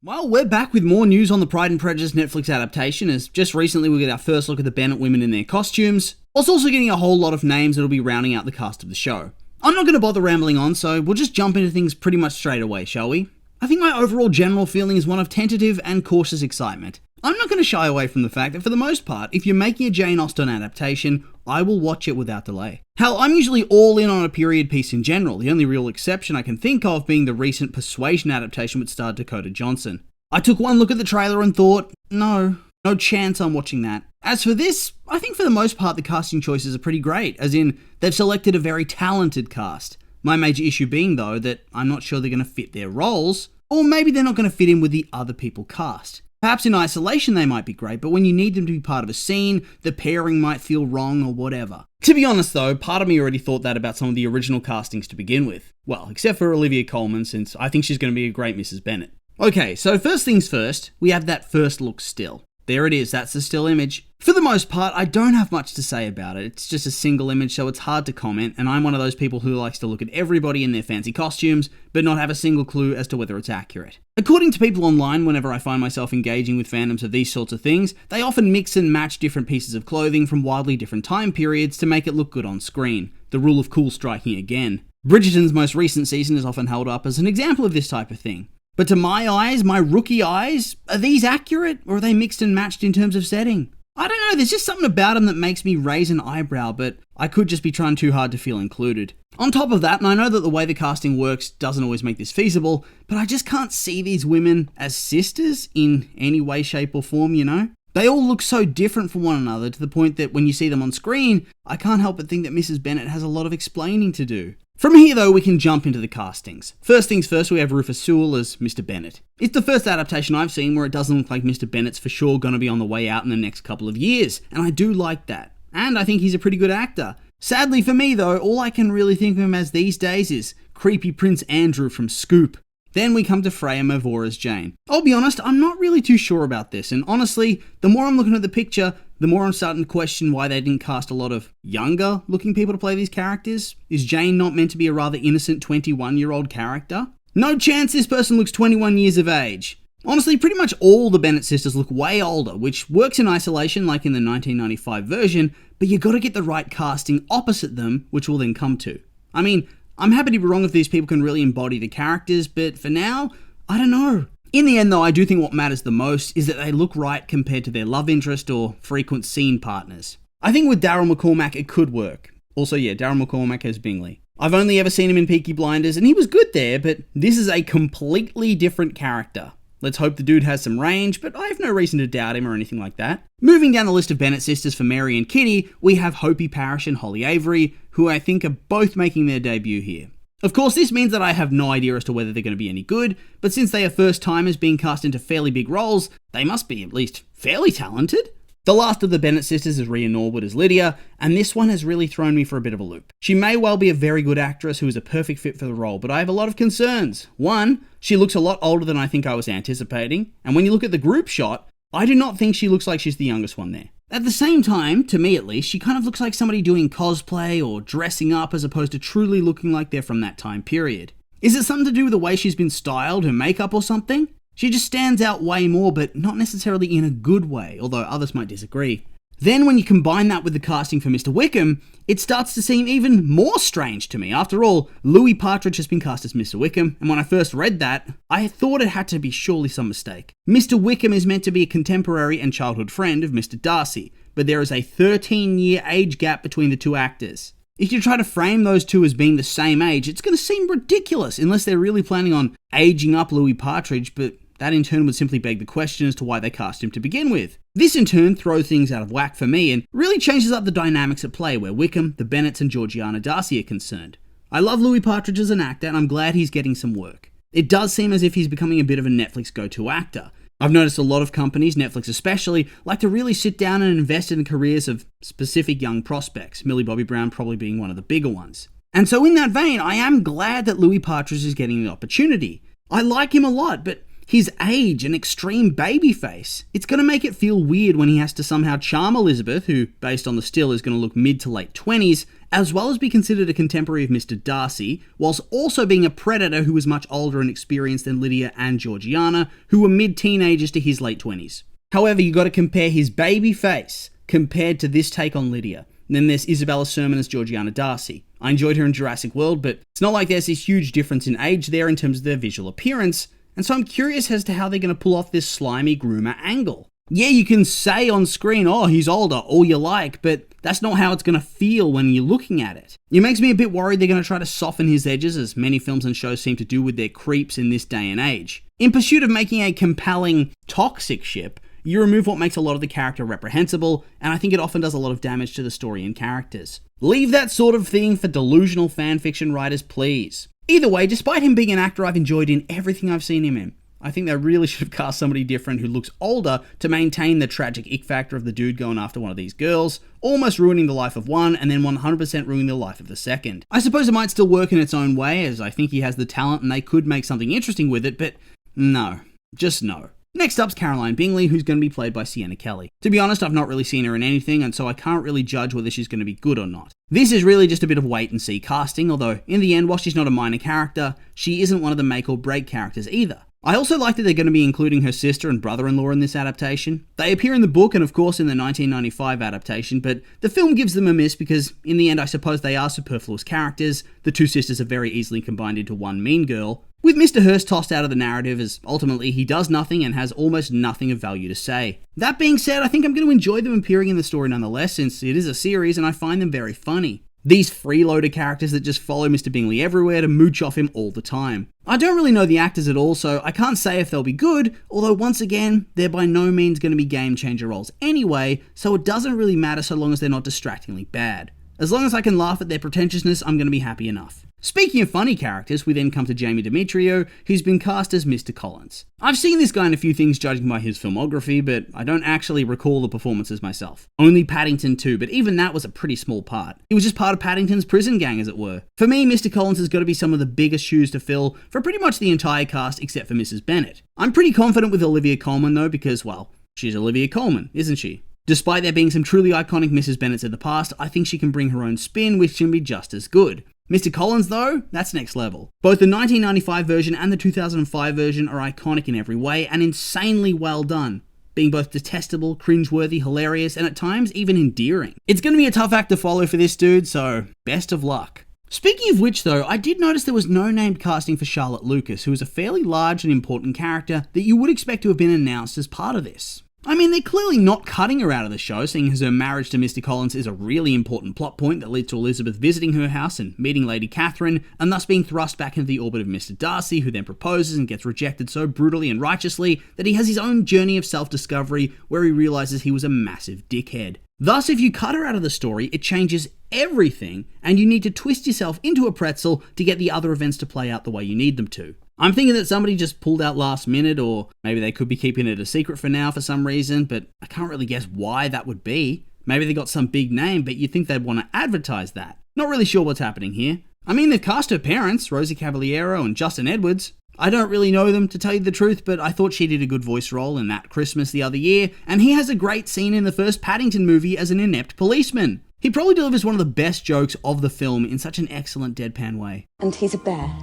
Well, we're back with more news on the Pride and Prejudice Netflix adaptation, as just recently we get our first look at the Bennett women in their costumes, whilst also getting a whole lot of names that'll be rounding out the cast of the show. I'm not going to bother rambling on, so we'll just jump into things pretty much straight away, shall we? I think my overall general feeling is one of tentative and cautious excitement. I'm not going to shy away from the fact that for the most part, if you're making a Jane Austen adaptation, I will watch it without delay. Hell, I'm usually all in on a period piece in general, the only real exception I can think of being the recent Persuasion adaptation which starred Dakota Johnson. I took one look at the trailer and thought, no chance I'm watching that. As for this, I think for the most part the casting choices are pretty great, as in, they've selected a very talented cast. My major issue being though, that I'm not sure they're going to fit their roles, or maybe they're not going to fit in with the other people cast. Perhaps in isolation they might be great, but when you need them to be part of a scene, the pairing might feel wrong or whatever. To be honest though, part of me already thought that about some of the original castings to begin with. Well, except for Olivia Colman, since I think she's going to be a great Mrs. Bennett. Okay, so first things first, we have that first look still. There it is, that's the still image. For the most part, I don't have much to say about it. It's just a single image, so it's hard to comment, and I'm one of those people who likes to look at everybody in their fancy costumes, but not have a single clue as to whether it's accurate. According to people online, whenever I find myself engaging with fandoms of these sorts of things, they often mix and match different pieces of clothing from wildly different time periods to make it look good on screen. The rule of cool striking again. Bridgerton's most recent season is often held up as an example of this type of thing. But to my eyes, my rookie eyes, are these accurate, or are they mixed and matched in terms of setting? I don't know, there's just something about them that makes me raise an eyebrow, but I could just be trying too hard to feel included. On top of that, and I know that the way the casting works doesn't always make this feasible, but I just can't see these women as sisters in any way, shape or form, you know? They all look so different from one another to the point that when you see them on screen, I can't help but think that Mrs. Bennett has a lot of explaining to do. From here though, we can jump into the castings. First things first, we have Rufus Sewell as Mr. Bennett. It's the first adaptation I've seen where it doesn't look like Mr. Bennett's for sure going to be on the way out in the next couple of years, and I do like that. And I think he's a pretty good actor. Sadly for me though, all I can really think of him as these days is creepy Prince Andrew from Scoop. Then we come to Freya Mavor as Jane. I'll be honest, I'm not really too sure about this, and honestly, the more I'm looking at the picture, the more I'm starting to question why they didn't cast a lot of younger looking people to play these characters. Is Jane not meant to be a rather innocent 21-year-old character? No chance this person looks 21 years of age. Honestly, pretty much all the Bennett sisters look way older, which works in isolation like in the 1995 version, but you gotta get the right casting opposite them, which we'll then come to. I mean, I'm happy to be wrong if these people can really embody the characters, but for now, I don't know. In the end though, I do think what matters the most is that they look right compared to their love interest or frequent scene partners. I think with Daryl McCormack it could work. Also yeah, Daryl McCormack as Bingley. I've only ever seen him in Peaky Blinders and he was good there, but this is a completely different character. Let's hope the dude has some range, but I have no reason to doubt him or anything like that. Moving down the list of Bennett sisters for Mary and Kitty, we have Hopi Parrish and Holly Avery, who I think are both making their debut here. Of course, this means that I have no idea as to whether they're going to be any good, but since they are first-timers being cast into fairly big roles, they must be at least fairly talented. The last of the Bennett sisters is Rhea Norwood as Lydia, and this one has really thrown me for a bit of a loop. She may well be a very good actress who is a perfect fit for the role, but I have a lot of concerns. One, she looks a lot older than I think I was anticipating, and when you look at the group shot, I do not think she looks like she's the youngest one there. At the same time, to me at least, she kind of looks like somebody doing cosplay or dressing up as opposed to truly looking like they're from that time period. Is it something to do with the way she's been styled, her makeup or something? She just stands out way more, but not necessarily in a good way, although others might disagree. Then when you combine that with the casting for Mr. Wickham, it starts to seem even more strange to me. After all, Louis Partridge has been cast as Mr. Wickham, and when I first read that, I thought it had to be surely some mistake. Mr. Wickham is meant to be a contemporary and childhood friend of Mr. Darcy, but there is a 13-year age gap between the two actors. If you try to frame those two as being the same age, it's going to seem ridiculous unless they're really planning on aging up Louis Partridge, but that in turn would simply beg the question as to why they cast him to begin with. This in turn throws things out of whack for me and really changes up the dynamics at play where Wickham, the Bennetts and Georgiana Darcy are concerned. I love Louis Partridge as an actor and I'm glad he's getting some work. It does seem as if he's becoming a bit of a Netflix go-to actor. I've noticed a lot of companies, Netflix especially, like to really sit down and invest in the careers of specific young prospects, Millie Bobby Brown probably being one of the bigger ones. And so in that vein, I am glad that Louis Partridge is getting the opportunity. I like him a lot, but his age and extreme baby face. It's going to make it feel weird when he has to somehow charm Elizabeth, who, based on the still, is going to look mid to late 20s, as well as be considered a contemporary of Mr. Darcy, whilst also being a predator who was much older and experienced than Lydia and Georgiana, who were mid-teenagers to his late 20s. However, you got to compare his baby face compared to this take on Lydia. And then there's Isabella Sermon as Georgiana Darcy. I enjoyed her in Jurassic World, but it's not like there's this huge difference in age there in terms of their visual appearance, and so I'm curious as to how they're going to pull off this slimy groomer angle. Yeah, you can say on screen, oh, he's older, all you like, but that's not how it's going to feel when you're looking at it. It makes me a bit worried they're going to try to soften his edges, as many films and shows seem to do with their creeps in this day and age. In pursuit of making a compelling, toxic ship, you remove what makes a lot of the character reprehensible, and I think it often does a lot of damage to the story and characters. Leave that sort of thing for delusional fanfiction writers, please. Either way, despite him being an actor I've enjoyed in everything I've seen him in, I think they really should have cast somebody different who looks older to maintain the tragic ick factor of the dude going after one of these girls, almost ruining the life of one, and then 100% ruining the life of the second. I suppose it might still work in its own way, as I think he has the talent and they could make something interesting with it, but no. Just no. Next up's Caroline Bingley, who's going to be played by Sienna Kelly. To be honest, I've not really seen her in anything, and so I can't really judge whether she's going to be good or not. This is really just a bit of wait and see casting, although in the end, while she's not a minor character, she isn't one of the make or break characters either. I also like that they're going to be including her sister and brother-in-law in this adaptation. They appear in the book and of course in the 1995 adaptation, but the film gives them a miss because in the end I suppose they are superfluous characters. The two sisters are very easily combined into one mean girl, with Mr. Hurst tossed out of the narrative as ultimately he does nothing and has almost nothing of value to say. That being said, I think I'm going to enjoy them appearing in the story nonetheless, since it is a series and I find them very funny. These freeloader characters that just follow Mr. Bingley everywhere to mooch off him all the time. I don't really know the actors at all, so I can't say if they'll be good, although once again, they're by no means going to be game changer roles anyway, so it doesn't really matter so long as they're not distractingly bad. As long as I can laugh at their pretentiousness, I'm going to be happy enough. Speaking of funny characters, we then come to Jamie Demetriou, who's been cast as Mr. Collins. I've seen this guy in a few things judging by his filmography, but I don't actually recall the performances myself. Only Paddington 2, but even that was a pretty small part. It was just part of Paddington's prison gang, as it were. For me, Mr. Collins has got to be some of the biggest shoes to fill for pretty much the entire cast except for Mrs. Bennett. I'm pretty confident with Olivia Colman though, because, well, she's Olivia Colman, isn't she? Despite there being some truly iconic Mrs. Bennetts in the past, I think she can bring her own spin, which can be just as good. Mr. Collins, though, that's next level. Both the 1995 version and the 2005 version are iconic in every way and insanely well done, being both detestable, cringeworthy, hilarious, and at times even endearing. It's going to be a tough act to follow for this dude, so best of luck. Speaking of which, though, I did notice there was no named casting for Charlotte Lucas, who is a fairly large and important character that you would expect to have been announced as part of this. I mean, they're clearly not cutting her out of the show, seeing as her marriage to Mr. Collins is a really important plot point that leads to Elizabeth visiting her house and meeting Lady Catherine, and thus being thrust back into the orbit of Mr. Darcy, who then proposes and gets rejected so brutally and righteously that he has his own journey of self-discovery where he realizes he was a massive dickhead. Thus, if you cut her out of the story, it changes everything, and you need to twist yourself into a pretzel to get the other events to play out the way you need them to. I'm thinking that somebody just pulled out last minute, or maybe they could be keeping it a secret for now for some reason, but I can't really guess why that would be. Maybe they got some big name, but you'd think they'd want to advertise that. Not really sure what's happening here. I mean, they've cast her parents, Rosie Cavaliero and Justin Edwards. I don't really know them, to tell you the truth, but I thought she did a good voice role in That Christmas the other year, and he has a great scene in the first Paddington movie as an inept policeman. He probably delivers one of the best jokes of the film in such an excellent deadpan way. And he's a bear.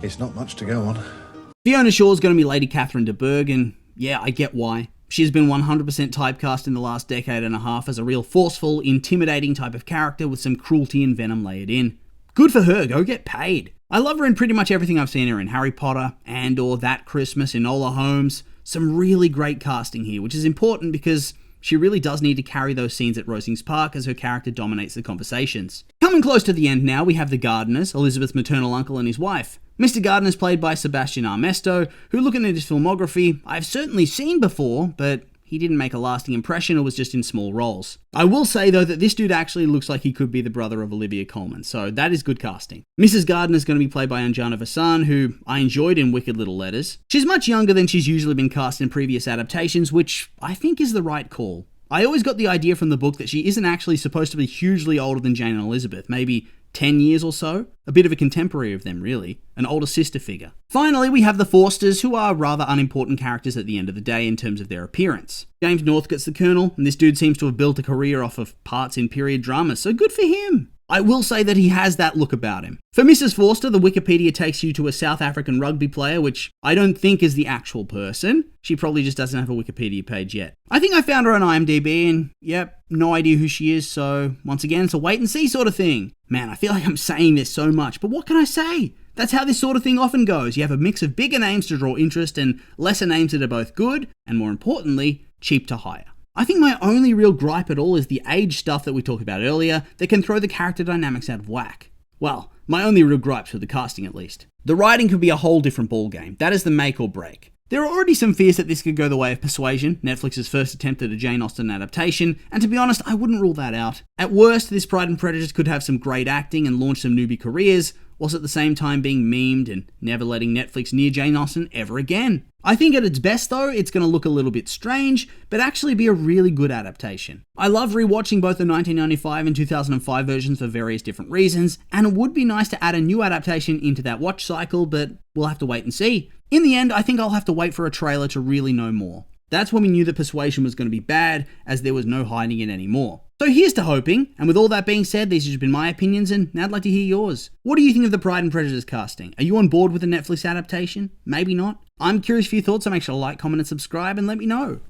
It's not much to go on. Fiona Shaw's going to be Lady Catherine de Bourgh, and yeah, I get why. She's been 100% typecast in the last decade and a half as a real forceful, intimidating type of character with some cruelty and venom layered in. Good for her, go get paid. I love her in pretty much everything I've seen her in. Harry Potter, and/or That Christmas, Enola Holmes. Some really great casting here, which is important because she really does need to carry those scenes at Rosings Park as her character dominates the conversations. Coming close to the end now, we have the Gardeners, Elizabeth's maternal uncle and his wife. Mr. Gardner is played by Sebastian Armesto, who, looking at his filmography, I've certainly seen before, but he didn't make a lasting impression or was just in small roles. I will say, though, that this dude actually looks like he could be the brother of Olivia Colman, so that is good casting. Mrs. Gardner is going to be played by Anjana Vasan, who I enjoyed in Wicked Little Letters. She's much younger than she's usually been cast in previous adaptations, which I think is the right call. I always got the idea from the book that she isn't actually supposed to be hugely older than Jane and Elizabeth, maybe 10 years or so. A bit of a contemporary of them, really. An older sister figure. Finally, we have the Forsters, who are rather unimportant characters at the end of the day in terms of their appearance. James Northcote's the Colonel, and this dude seems to have built a career off of parts in period dramas, so good for him. I will say that he has that look about him. For Mrs. Forster, the Wikipedia takes you to a South African rugby player, which I don't think is the actual person. She probably just doesn't have a Wikipedia page yet. I think I found her on IMDb and, yep, no idea who she is, so once again, it's a wait and see sort of thing. Man, I feel like I'm saying this so much, but what can I say? That's how this sort of thing often goes. You have a mix of bigger names to draw interest and lesser names that are both good, and more importantly, cheap to hire. I think my only real gripe at all is the age stuff that we talked about earlier that can throw the character dynamics out of whack. Well, my only real gripes with the casting at least. The writing could be a whole different ballgame. That is the make or break. There are already some fears that this could go the way of Persuasion, Netflix's first attempt at a Jane Austen adaptation, and to be honest, I wouldn't rule that out. At worst, this Pride and Prejudice could have some great acting and launch some newbie careers, whilst at the same time being memed and never letting Netflix near Jane Austen ever again. I think at its best though, it's going to look a little bit strange, but actually be a really good adaptation. I love rewatching both the 1995 and 2005 versions for various different reasons, and it would be nice to add a new adaptation into that watch cycle, but we'll have to wait and see. In the end, I think I'll have to wait for a trailer to really know more. That's when we knew that Persuasion was going to be bad, as there was no hiding it anymore. So here's to hoping, and with all that being said, these have just been my opinions, and now I'd like to hear yours. What do you think of the Pride and Prejudice casting? Are you on board with the Netflix adaptation? Maybe not? I'm curious for your thoughts, so make sure to like, comment, and subscribe, and let me know.